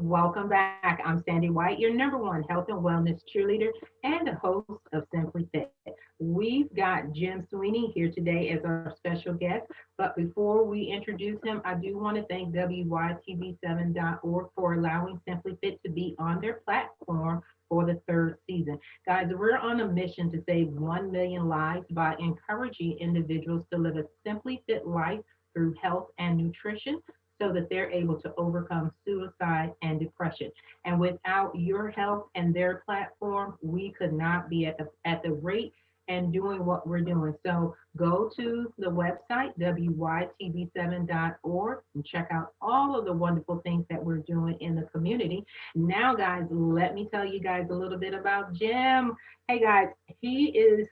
Welcome back. I'm Sandy White, your number one health and wellness cheerleader and the host of Simply Fit. We've got Jim Sweeney here today as our special guest. But before we introduce him, I do want to thank WYTV7.org for allowing Simply Fit to be on their platform for the third season. Guys, we're on a mission to save 1 million lives by encouraging individuals to live a simply fit life through health and nutrition so that they're able to overcome suicide and depression. And without your help and their platform, we could not be at the rate and doing what we're doing. So go to the website, WYTV7.org, and check out all of the wonderful things that we're doing in the community. Now, guys, let me tell you guys a little bit about Jim. Hey, guys, he is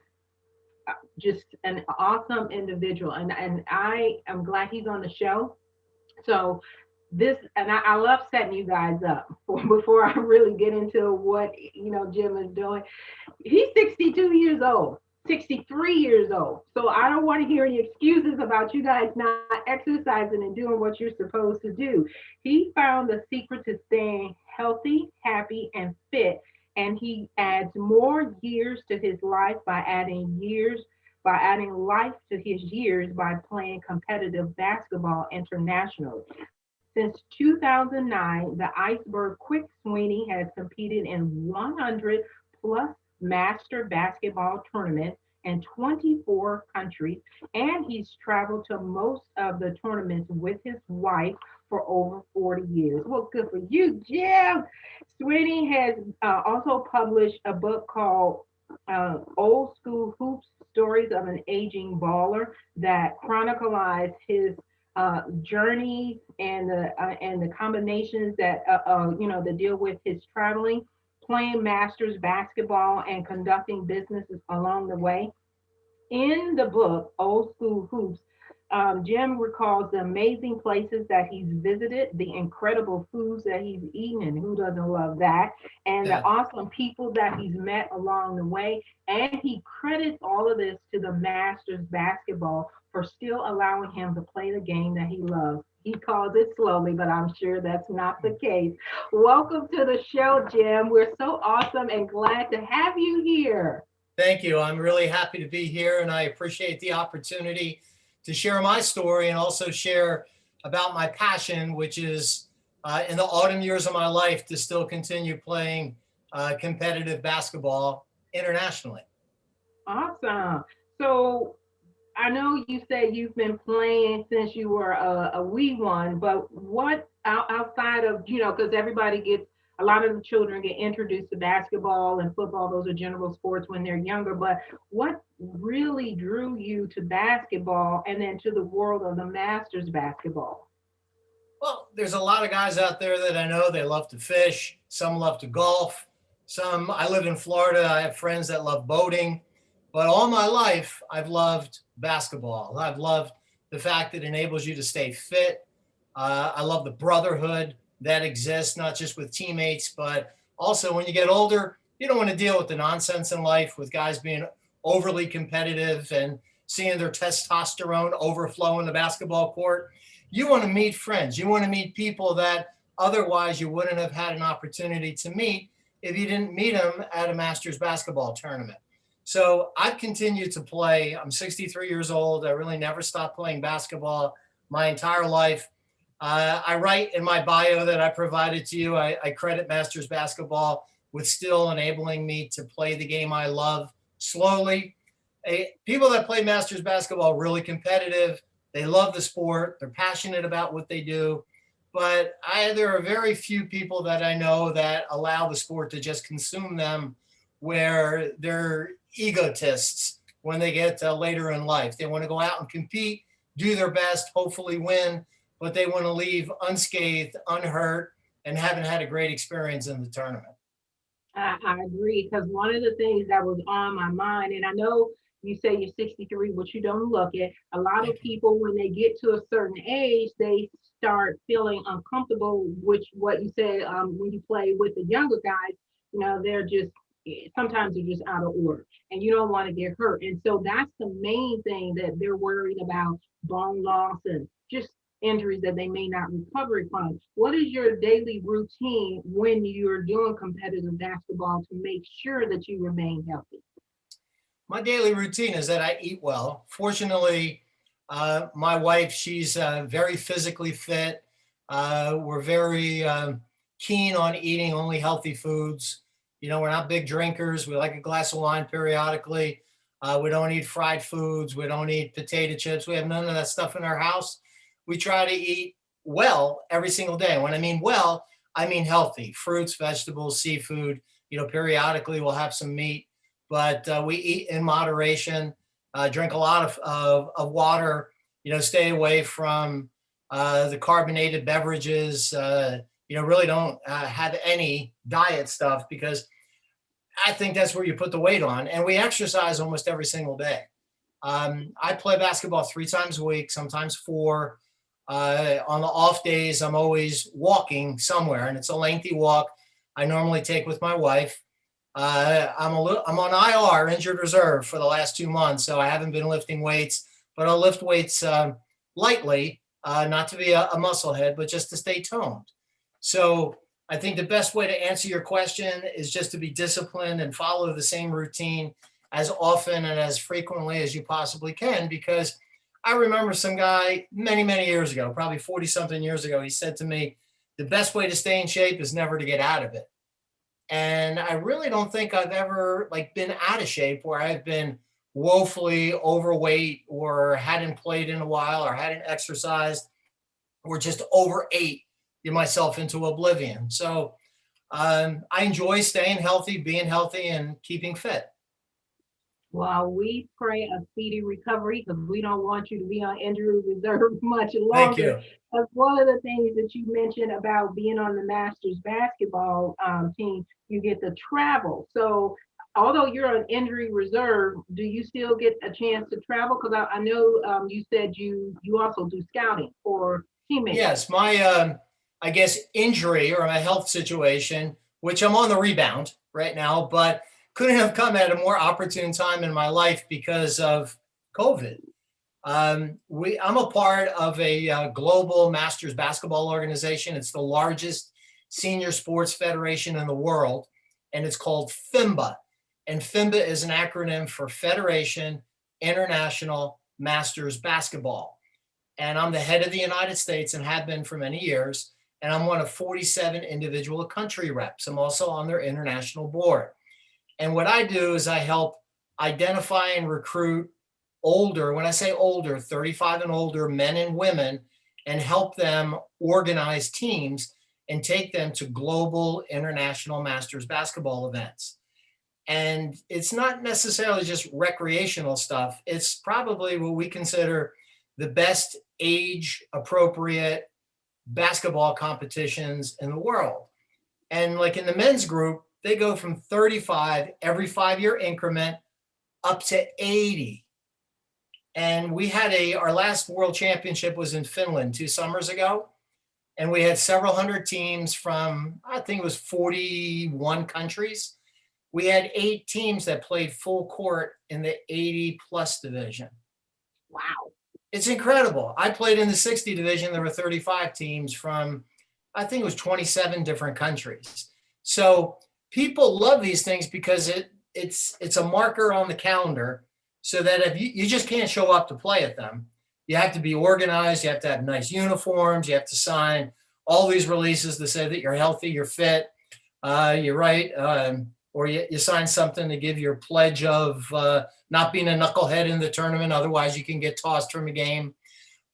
just an awesome individual, and I am glad he's on the show. So this, and I love setting you guys up before I really get into what Jim is doing. He's 62 years old, 63 years old. So I don't want to hear any excuses about you guys not exercising and doing what you're supposed to do. He found the secret to staying healthy, happy, and fit, and he adds more years to his life by adding life to his years by playing competitive basketball internationally. Since 2009, the Iceberg Quick Sweeney has competed in 100 plus master basketball tournaments in 24 countries, and he's traveled to most of the tournaments with his wife for over 40 years. Well, good for you, Jim. Sweeney has also published a book called Old School Hoops Stories of an Aging Baller that chronicles his journeys and the combinations that deal with his traveling, playing masters basketball, and conducting businesses along the way. In the book, Old School Hoops, Jim recalls the amazing places that he's visited, the incredible foods that he's eaten, and who doesn't love that, and the Yeah. awesome people that he's met along the way. And he credits all of this to the Masters basketball for still allowing him to play the game that he loves. He calls it slowly, but I'm sure that's not the case. Welcome to the show, Jim. We're so awesome and glad to have you here. Thank you. I'm really happy to be here, and I appreciate the opportunity to share my story and also share about my passion, which is in the autumn years of my life to still continue playing competitive basketball internationally. Awesome. So I know you said you've been playing since you were a wee one, but what outside of, because everybody gets, a lot of the children get introduced to basketball and football, those are general sports when they're younger, but what really drew you to basketball and then to the world of the Masters basketball? Well, there's a lot of guys out there that I know they love to fish. Some love to golf. I live in Florida. I have friends that love boating. But all my life, I've loved basketball. I've loved the fact that it enables you to stay fit. I love the brotherhood that exists, not just with teammates, but also when you get older, you don't want to deal with the nonsense in life with guys being overly competitive and seeing their testosterone overflow in the basketball court. You want to meet friends. You want to meet people that otherwise you wouldn't have had an opportunity to meet if you didn't meet them at a Masters basketball tournament. So I've continued to play. I'm 63 years old. I really never stopped playing basketball my entire life. I write in my bio that I provided to you, I credit Masters basketball with still enabling me to play the game I love slowly. People that play Masters basketball are really competitive. They love the sport. They're passionate about what they do. But there are very few people that I know that allow the sport to just consume them, where they're egotists when they get later in life. They want to go out and compete, do their best, hopefully win, but they want to leave unscathed, unhurt, and haven't had a great experience in the tournament. I agree because one of the things that was on my mind, and I know you say you're 63, but you don't look it. A lot of Thank you. people, when they get to a certain age, they start feeling uncomfortable, which what you said when you play with the younger guys, they're just sometimes they're just out of order and you don't want to get hurt. And so that's the main thing that they're worried about, bone loss and just injuries that they may not recover from. What is your daily routine when you're doing competitive basketball to make sure that you remain healthy? My daily routine is that I eat well. Fortunately, my wife, she's very physically fit. We're very keen on eating only healthy foods. You know, we're not big drinkers. We like a glass of wine periodically. We don't eat fried foods. We don't eat potato chips. We have none of that stuff in our house. We try to eat well every single day. When I mean well, I mean healthy fruits, vegetables, seafood. You know, periodically we'll have some meat, but we eat in moderation, drink a lot of water, you know, stay away from the carbonated beverages, you know, really don't have any diet stuff because I think that's where you put the weight on. And we exercise almost every single day. I play basketball 3 times a week, sometimes four. On the off days, I'm always walking somewhere, and it's a lengthy walk. I normally take with my wife. I'm on IR, injured reserve, for the last 2 months, so I haven't been lifting weights, but I'll lift weights lightly, not to be a musclehead, but just to stay toned. So I think the best way to answer your question is just to be disciplined and follow the same routine as often and as frequently as you possibly can, because I remember some guy many, many years ago, probably 40 something years ago, he said to me, the best way to stay in shape is never to get out of it. And I really don't think I've ever like been out of shape where I've been woefully overweight or hadn't played in a while or hadn't exercised or just overate myself into oblivion. So I enjoy staying healthy, being healthy, and keeping fit. Well, we pray a speedy recovery because we don't want you to be on injury reserve much Thank longer. you. Because one of the things that you mentioned about being on the Masters basketball team, you get to travel. So, although you're on injury reserve, do you still get a chance to travel? Because I know you said you also do scouting for teammates. Yes, my I guess injury or my health situation, which I'm on the rebound right now, but couldn't have come at a more opportune time in my life because of COVID. I'm a part of a global masters basketball organization. It's the largest senior sports federation in the world, and it's called FIMBA. And FIMBA is an acronym for Federation International Masters Basketball. And I'm the head of the United States and have been for many years. And I'm one of 47 individual country reps. I'm also on their international board. And what I do is I help identify and recruit older, when I say older, 35 and older men and women, and help them organize teams and take them to global international masters basketball events. And it's not necessarily just recreational stuff. It's probably what we consider the best age appropriate basketball competitions in the world. And like in the men's group, they go from 35 every 5-year increment up to 80. And we had our last world championship was in Finland 2 summers ago. And we had several hundred teams from, I think it was 41 countries. We had 8 teams that played full court in the 80 plus division. Wow. It's incredible. I played in the 60 division. There were 35 teams from, I think it was 27 different countries. So people love these things because it's a marker on the calendar so that if you just can't show up to play at them. You have to be organized. You have to have nice uniforms. You have to sign all these releases to say that you're healthy, you're fit, you're right. Or you sign something to give your pledge of not being a knucklehead in the tournament. Otherwise, you can get tossed from a game.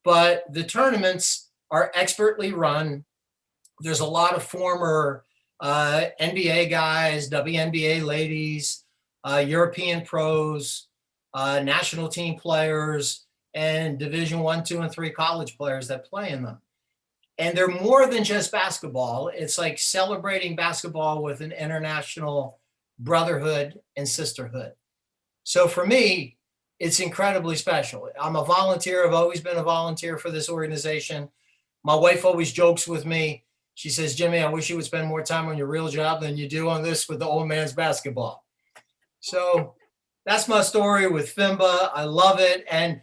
But the tournaments are expertly run. There's a lot of former NBA guys, WNBA ladies, European pros, national team players, and Division 1, 2, and 3 college players that play in them. And they're more than just basketball. It's like celebrating basketball with an international brotherhood and sisterhood. So for me, it's incredibly special. I'm a volunteer. I've always been a volunteer for this organization. My wife always jokes with me. She says, Jimmy, I wish you would spend more time on your real job than you do on this with the old man's basketball. So that's my story with FIMBA. I love it. And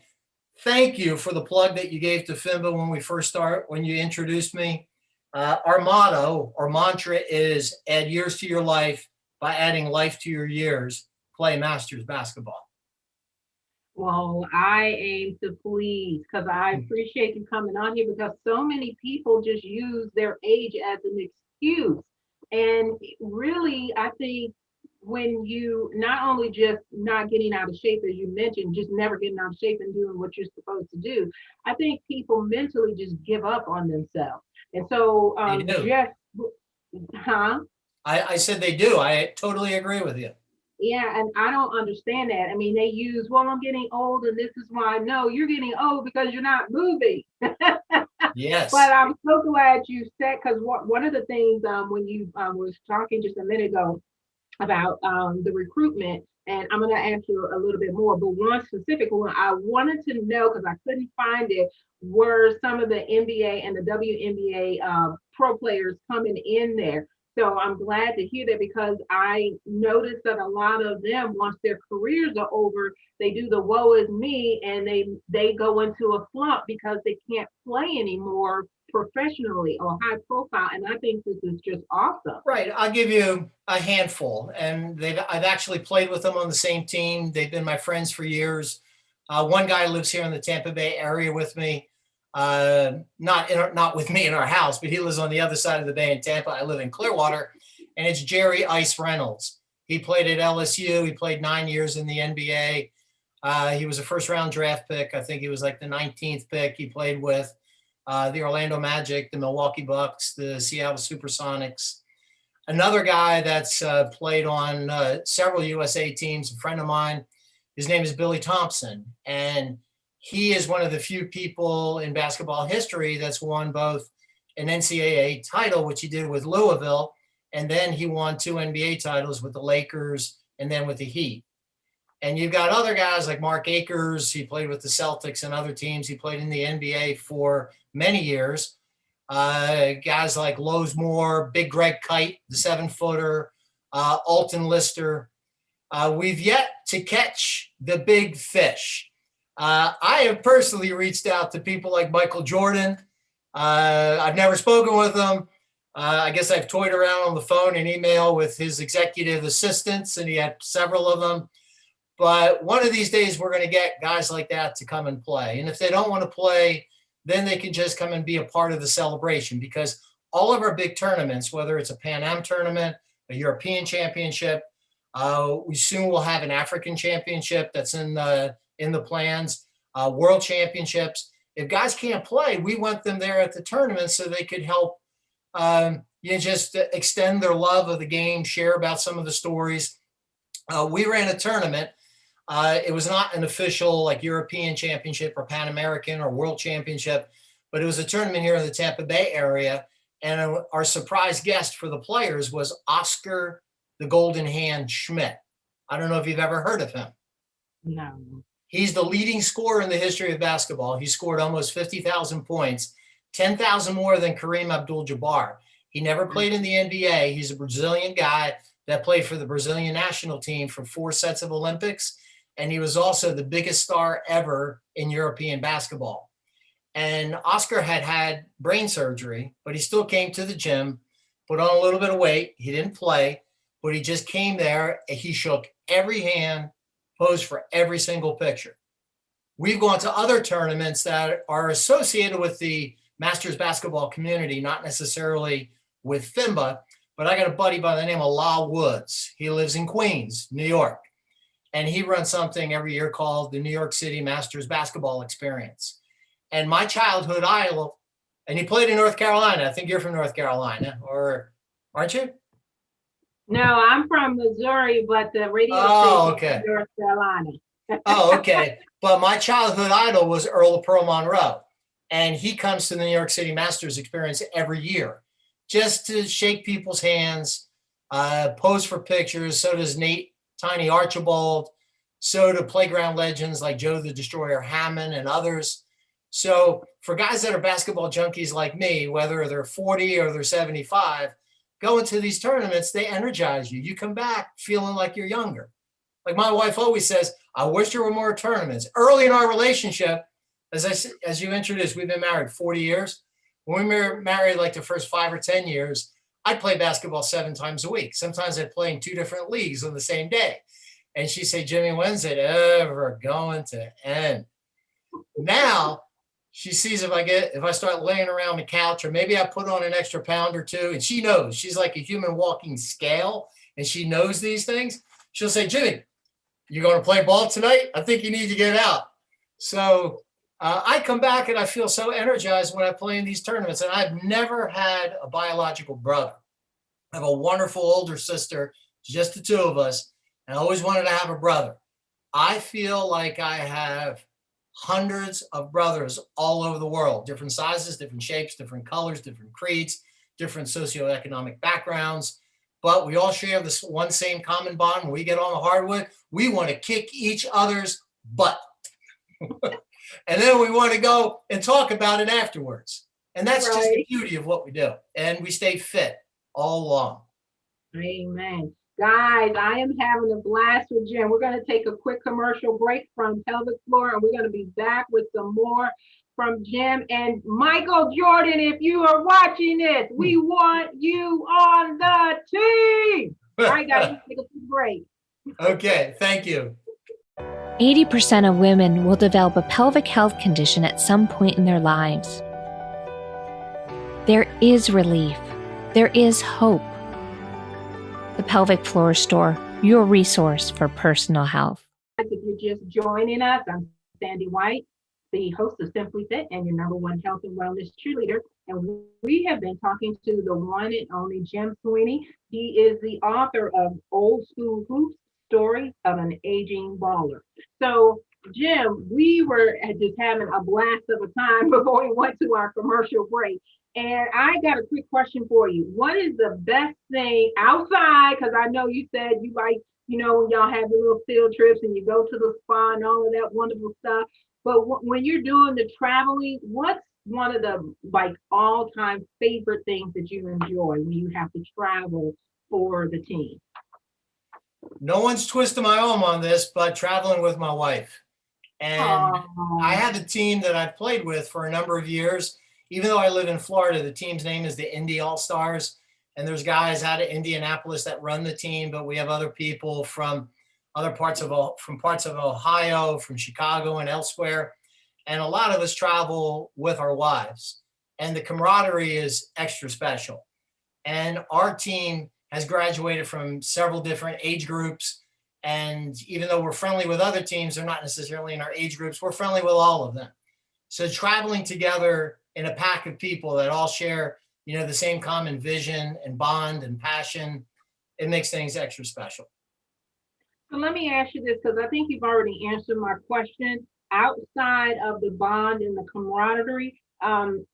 thank you for the plug that you gave to FIMBA when you introduced me. Our motto or mantra is add years to your life by adding life to your years. Play Masters basketball. Well, I aim to please because I appreciate you coming on here because so many people just use their age as an excuse. And really, I think when you not only just not getting out of shape, as you mentioned, just never getting out of shape and doing what you're supposed to do, I think people mentally just give up on themselves. And so, They do. just, huh? I said they do. I totally agree with you. Yeah, and I don't understand that. I mean, they use, well, I'm getting old, and this is why. No, you're getting old because you're not moving. But Yes. I'm so glad you said because one of the things when you was talking just a minute ago about the recruitment, and I'm going to ask you a little bit more. But one specific one I wanted to know because I couldn't find it were some of the NBA and the WNBA pro players coming in there. So I'm glad to hear that because I noticed that a lot of them, once their careers are over, they do the woe is me and they go into a flunk because they can't play anymore professionally or high profile. And I think this is just awesome. Right. I'll give you a handful, and I've actually played with them on the same team. They've been my friends for years. One guy lives here in the Tampa Bay area with me. Not with me in our house, but he lives on the other side of the bay in Tampa. I live in Clearwater, and it's Jerry Ice Reynolds. He played at LSU. He played 9 years in the NBA. He was a first round draft pick. I think he was like the 19th pick. He played with the Orlando Magic, the Milwaukee Bucks, the Seattle Supersonics. Another guy that's played on several USA teams, a friend of mine, his name is Billy Thompson. And he is one of the few people in basketball history that's won both an NCAA title, which he did with Louisville, and then he won 2 NBA titles with the Lakers and then with the Heat. And you've got other guys like Mark Akers. He played with the Celtics and other teams. He played in the NBA for many years. Guys like Lowe's Moore, Big Greg Kite, the 7-footer, Alton Lister. We've yet to catch the big fish. I have personally reached out to people like Michael Jordan. I've never spoken with him. I guess I've toyed around on the phone and email with his executive assistants, and he had several of them. But one of these days, we're going to get guys like that to come and play. And if they don't want to play, then they can just come and be a part of the celebration, because all of our big tournaments, whether it's a Pan Am tournament, a European championship, we soon will have an African championship that's in the plans, world championships. If guys can't play, we want them there at the tournament so they could help just extend their love of the game, share about some of the stories. We ran a tournament. It was not an official like European championship or Pan American or world championship, but it was a tournament here in the Tampa Bay area. And our surprise guest for the players was Oscar the Golden Hand Schmidt. I don't know if you've ever heard of him. No. He's the leading scorer in the history of basketball. He scored almost 50,000 points, 10,000 more than Kareem Abdul-Jabbar. He never played in the NBA. He's a Brazilian guy that played for the Brazilian national team for 4 sets of Olympics. And he was also the biggest star ever in European basketball. And Oscar had brain surgery, but he still came to the gym, put on a little bit of weight. He didn't play, but he just came there. He shook every hand, posed for every single picture. We've gone to other tournaments that are associated with the Masters basketball community, not necessarily with FIMBA, but I got a buddy by the name of Lyle Woods. He lives in Queens, New York, and he runs something every year called the New York City Masters Basketball Experience. And my childhood idol, and he played in North Carolina. I think you're from North Carolina, or aren't you? No, I'm from Missouri, but the radio station Okay. is North Carolina. Oh, okay. But my childhood idol was Earl of Pearl Monroe. And he comes to the New York City Masters Experience every year just to shake people's hands, pose for pictures. So does Nate Tiny Archibald. So do playground legends like Joe the Destroyer Hammond and others. So for guys that are basketball junkies like me, whether they're 40 or they're 75, going to these tournaments, they energize you. You come back feeling like you're younger. Like my wife always says, I wish there were more tournaments. Early in our relationship, as you introduced, we've been married 40 years. When we were married, like the first 5 or 10 years, I'd play basketball 7 times a week. Sometimes I'd play in 2 different leagues on the same day. And she'd say, Jimmy, when's it ever going to end? Now she sees if I start laying around the couch, or maybe I put on an extra pound or two, and she knows. She's like a human walking scale, and she knows these things. She'll say, Jimmy, you going to play ball tonight? I think you need to get out. So I come back and I feel so energized when I play in these tournaments. And I've never had a biological brother. I have a wonderful older sister, just the two of us. And I always wanted to have a brother. I feel like I have hundreds of brothers all over the world, different sizes, different shapes, different colors, different creeds, different socioeconomic backgrounds. But we all share this one same common bond. When we get on the hardwood, we want to kick each other's butt. And then we want to go and talk about it afterwards. And that's just the beauty of what we do. And we stay fit all along. Amen. Guys, I am having a blast with Jim. We're going to take a quick commercial break from Pelvic Floor, and we're going to be back with some more from Jim. And Michael Jordan, if you are watching this, we want you on the team. All right, guys, take a quick break. Okay, thank you. 80% of women will develop a pelvic health condition at some point in their lives. There is relief. There is hope. The Pelvic Floor Store, your resource for personal health. If you're just joining us, I'm Sandy White, the host of Simply Fit and your #1 health and wellness cheerleader. And we have been talking to the one and only Jim Sweeney. He is the author of Old School Hoops, Story of an Aging Baller. So, Jim, we were just having a blast of a time before we went to our commercial break. And I got a quick question for you. What is the best thing outside? Because I know you said you like, when y'all have your little field trips and you go to the spa and all of that wonderful stuff. But when you're doing the traveling, what's one of the all-time favorite things that you enjoy when you have to travel for the team? No one's twisting my arm on this, but traveling with my wife. And I have a team that I've played with for a number of years. Even though I live in Florida, the team's name is the Indy All-Stars. And there's guys out of Indianapolis that run the team, but we have other people from parts of Ohio, from Chicago and elsewhere. And a lot of us travel with our wives. And the camaraderie is extra special. And our team has graduated from several different age groups. And even though we're friendly with other teams, they're not necessarily in our age groups. We're friendly with all of them. So traveling together in a pack of people that all share, the same common vision and bond and passion, it makes things extra special. So let me ask you this, because I think you've already answered my question. Outside of the bond and the camaraderie,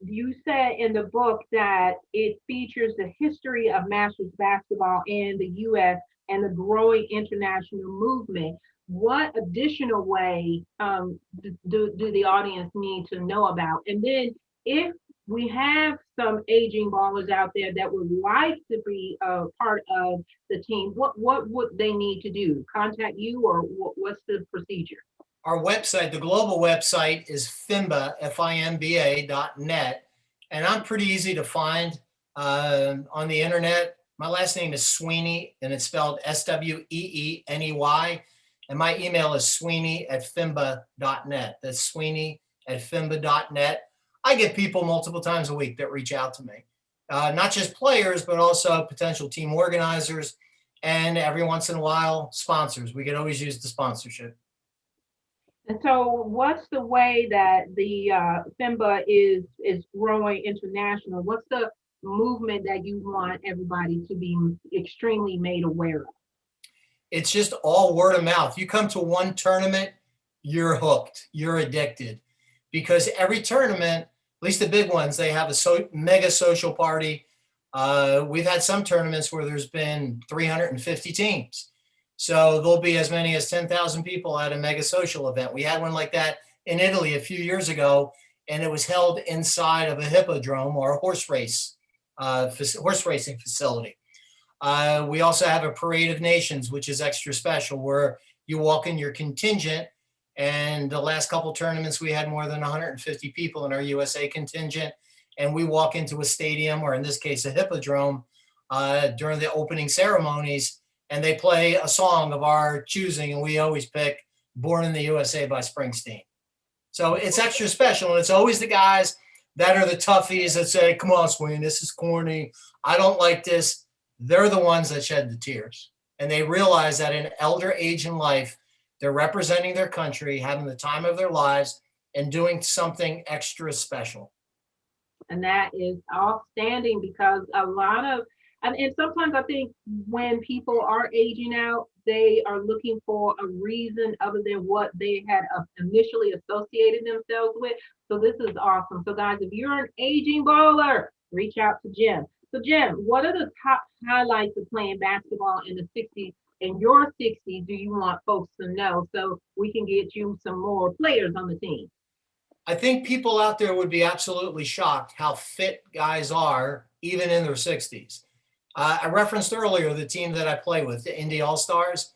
you said in the book that it features the history of Masters basketball in the U.S. and the growing international movement. What additional way do the audience need to know about? And then if we have some aging ballers out there that would like to be a part of the team, what would they need to do? Contact you, or what's the procedure? Our website, the global website, is FIMBA, FIMBA.net. And I'm pretty easy to find on the internet. My last name is Sweeney, and it's spelled Sweeny. And my email is sweeney@fimba.net. That's sweeney@fimba.net. I get people multiple times a week that reach out to me. Not just players, but also potential team organizers, and every once in a while, sponsors. We could always use the sponsorship. And so what's the way that the FIMBA is growing international? What's the movement that you want everybody to be extremely made aware of? It's just all word of mouth. You come to one tournament, you're hooked, you're addicted. Because every tournament, at least the big ones, they have a mega social party. We've had some tournaments where there's been 350 teams. So there'll be as many as 10,000 people at a mega social event. We had one like that in Italy a few years ago, and it was held inside of a hippodrome or a horse racing facility. We also have a Parade of Nations, which is extra special, where you walk in your contingent And the last couple tournaments, we had more than 150 people in our USA contingent. And we walk into a stadium, or in this case, a hippodrome, during the opening ceremonies, and they play a song of our choosing, and we always pick Born in the USA by Springsteen. So it's extra special, and it's always the guys that are the toughies that say, come on, Sweeney, this is corny. I don't like this. They're the ones that shed the tears. And they realize that in elder age in life, they're representing their country, having the time of their lives, and doing something extra special. And that is outstanding, because a lot of, and sometimes I think when people are aging out, they are looking for a reason other than what they had initially associated themselves with. So this is awesome. So guys, if you're an aging bowler, reach out to Jim. So Jim, what are the top highlights of playing basketball in the 60s? In your 60s, do you want folks to know so we can get you some more players on the team? I think people out there would be absolutely shocked how fit guys are, even in their 60s. I referenced earlier the team that I play with, the Indy All-Stars.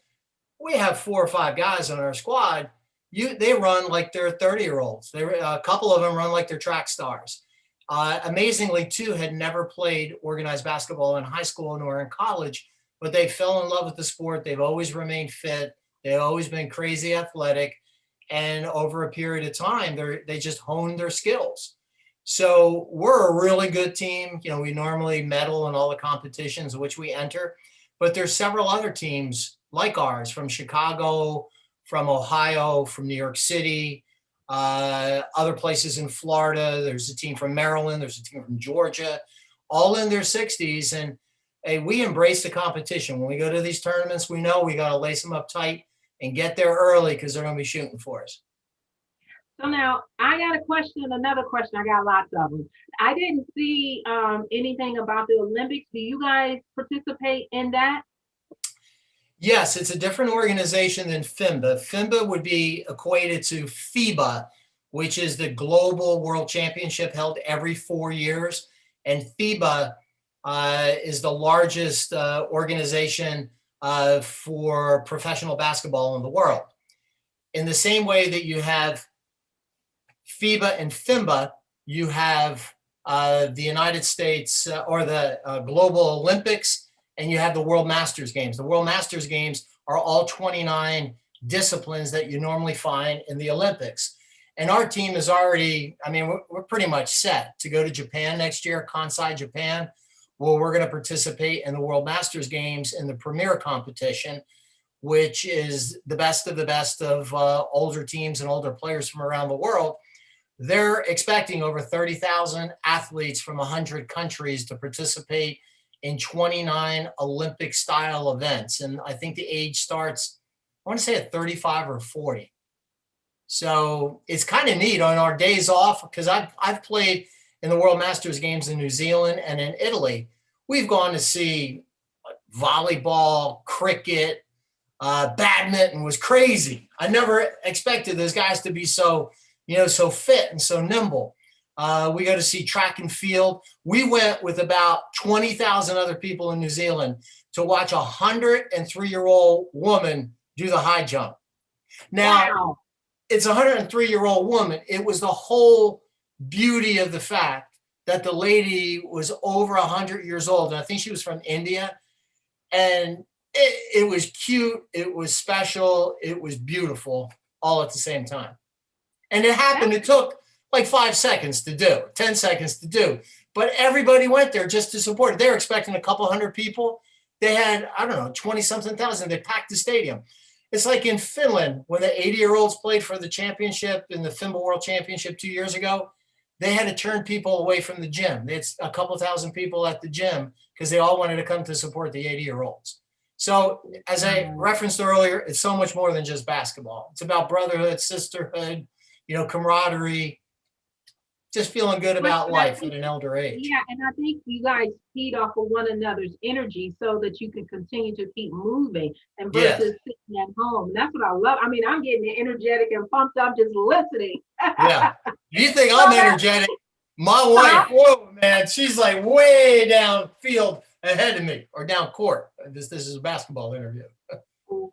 We have 4 or 5 guys on our squad. They run like they're 30-year-olds. A couple of them run like they're track stars. Amazingly, 2 had never played organized basketball in high school nor in college, but they fell in love with the sport. They've always remained fit. They've always been crazy athletic. And over a period of time, they just honed their skills. So we're a really good team. You know, we normally medal in all the competitions in which we enter, but there's several other teams like ours from Chicago, from Ohio, from New York City, other places in Florida. There's a team from Maryland. There's a team from Georgia, all in their 60s. And hey, we embrace the competition. When we go to these tournaments, we know we got to lace them up tight and get there early, because they're going to be shooting for us. So now I got a question, another question. I got lots of them. I didn't see anything about the Olympics. Do you guys participate in that? Yes, it's a different organization than FIMBA. FIMBA would be equated to FIBA, which is the Global World Championship held every 4 years. And FIBA is the largest organization for professional basketball in the world. In the same way that you have FIBA and FIMBA, you have the United States or the Global Olympics, and you have the World Masters Games. The World Masters Games are all 29 disciplines that you normally find in the Olympics. And our team is already, I mean, we're pretty much set to go to Japan next year, Kansai, Japan, where we're going to participate in the World Masters Games in the premier competition, which is the best of older teams and older players from around the world. They're expecting over 30,000 athletes from 100 countries to participate in 29 Olympic style events. And I think the age starts, I want to say at 35 or 40. So it's kind of neat on our days off, because I've played in the World Masters Games in New Zealand and in Italy. We've gone to see volleyball, cricket, badminton was crazy. I never expected those guys to be so fit and so nimble. We go to see track and field. We went with about 20,000 other people in New Zealand to watch a 103-year-old woman do the high jump. Now, wow. It's a 103-year-old woman. It was the whole beauty of the fact that the lady was over 100 years old. And I think she was from India. And it was cute. It was special. It was beautiful all at the same time. And it happened. It took like 5 seconds to do, 10 seconds to do. But everybody went there just to support it. They were expecting a couple hundred people. They had, 20-something thousand. They packed the stadium. It's like in Finland, when the 80-year-olds played for the championship in the FIMBA World Championship 2 years ago. They had to turn people away from the gym. It's a couple thousand people at the gym because they all wanted to come to support the 80-year-olds. So as I referenced earlier, it's so much more than just basketball. It's about brotherhood, sisterhood, camaraderie, just feeling good about life at an elder age. Yeah, and I think you guys feed off of one another's energy so that you can continue to keep moving and versus sitting at home. That's what I love. I mean, I'm getting energetic and pumped up just listening. Yeah. You think I'm energetic? My wife, whoa, man, she's like way down field ahead of me, or down court. This is a basketball interview.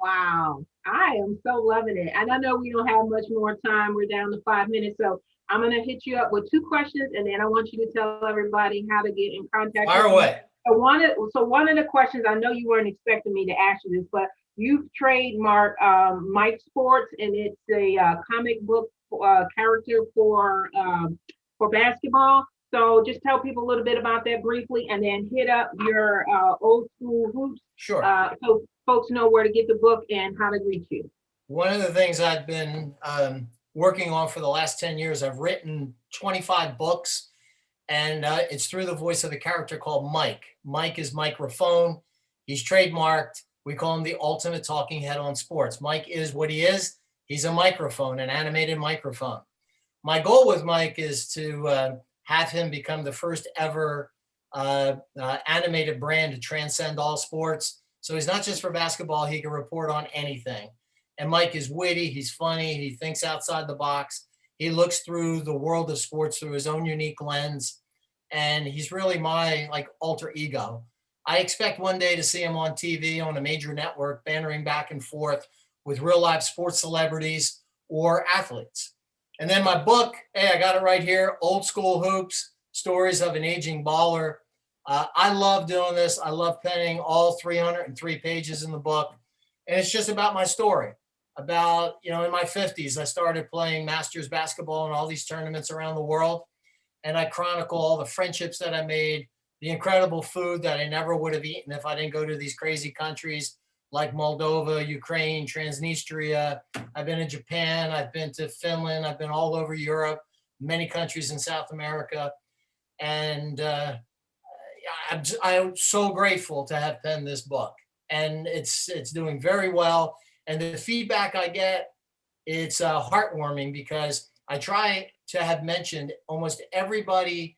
Wow. I am so loving it. And I know we don't have much more time. We're down to 5 minutes. So I'm going to hit you up with two questions and then I want you to tell everybody how to get in contact Fire with you. away. So one of the questions, I know you weren't expecting me to ask you this, but you've trademarked Mike Sports, and it's a comic book character for basketball. So just tell people a little bit about that briefly, and then hit up your old school hoops, Sure. so folks know where to get the book and how to reach you. One of the things I've been working on for the last 10 years, I've written 25 books, and it's through the voice of a character called Mike. Mike is microphone. He's trademarked. We call him the ultimate talking head on sports. Mike is what he is. He's a microphone, an animated microphone. My goal with Mike is to have him become the first ever animated brand to transcend all sports. So he's not just for basketball. He can report on anything. And Mike is witty. He's funny. He thinks outside the box. He looks through the world of sports through his own unique lens. And he's really my like alter ego. I expect one day to see him on TV on a major network, bantering back and forth with real life sports celebrities or athletes. And then my book, hey, I got it right here, Old School Hoops, Stories of an Aging Baller. I love doing this. I love penning all 303 pages in the book. And it's just about my story. About, in my 50s, I started playing Masters basketball in all these tournaments around the world. And I chronicle all the friendships that I made, the incredible food that I never would have eaten if I didn't go to these crazy countries like Moldova, Ukraine, Transnistria. I've been in Japan. I've been to Finland. I've been all over Europe, many countries in South America. And I'm so grateful to have penned this book. And it's doing very well. And the feedback I get, it's heartwarming because I try to have mentioned almost everybody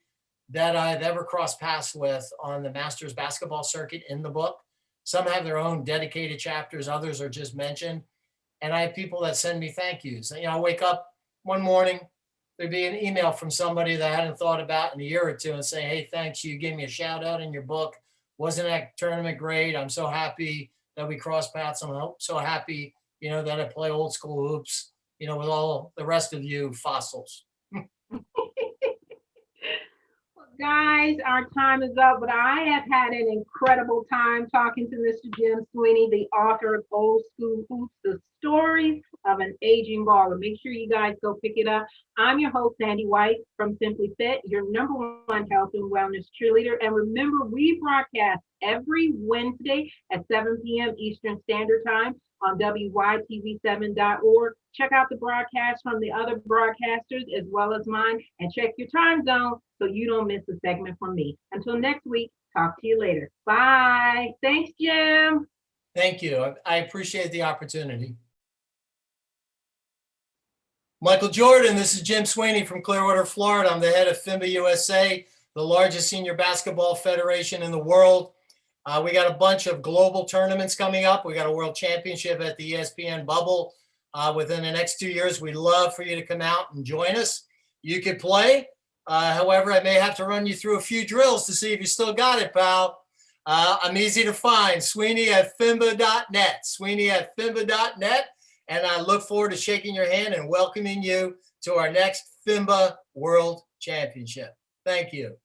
that I've ever crossed paths with on the Masters basketball circuit in the book. Some have their own dedicated chapters. Others are just mentioned. And I have people that send me thank yous. I wake up one morning, there'd be an email from somebody that I hadn't thought about in a year or two and say, hey, thanks. You gave me a shout out in your book. Wasn't that tournament great? I'm so happy that we crossed paths. I'm so happy, that I play old school hoops, with all the rest of you fossils. Guys, our time is up, but I have had an incredible time talking to Mr. Jim Sweeney, the author of Old School Hoops, The Stories of an Aging Baller. Make sure you guys go pick it up. I'm your host, Sandy White from Simply Fit, your number one health and wellness cheerleader. And remember, we broadcast every Wednesday at 7 p.m. Eastern Standard Time on WYTV7.org. Check out the broadcast from the other broadcasters as well as mine, and check your time zone so you don't miss a segment from me. Until next week, talk to you later. Bye. Thanks, Jim. Thank you. I appreciate the opportunity. Michael Jordan, this is Jim Sweeney from Clearwater, Florida. I'm the head of FIMBA USA, the largest senior basketball federation in the world. We got a bunch of global tournaments coming up. We got a world championship at the ESPN bubble within the next 2 years. We'd love for you to come out and join us. You could play. However, I may have to run you through a few drills to see if you still got it, pal. I'm easy to find. Sweeney at FIMBA.net. Sweeney at FIMBA.net. And I look forward to shaking your hand and welcoming you to our next FIMBA World Championship. Thank you.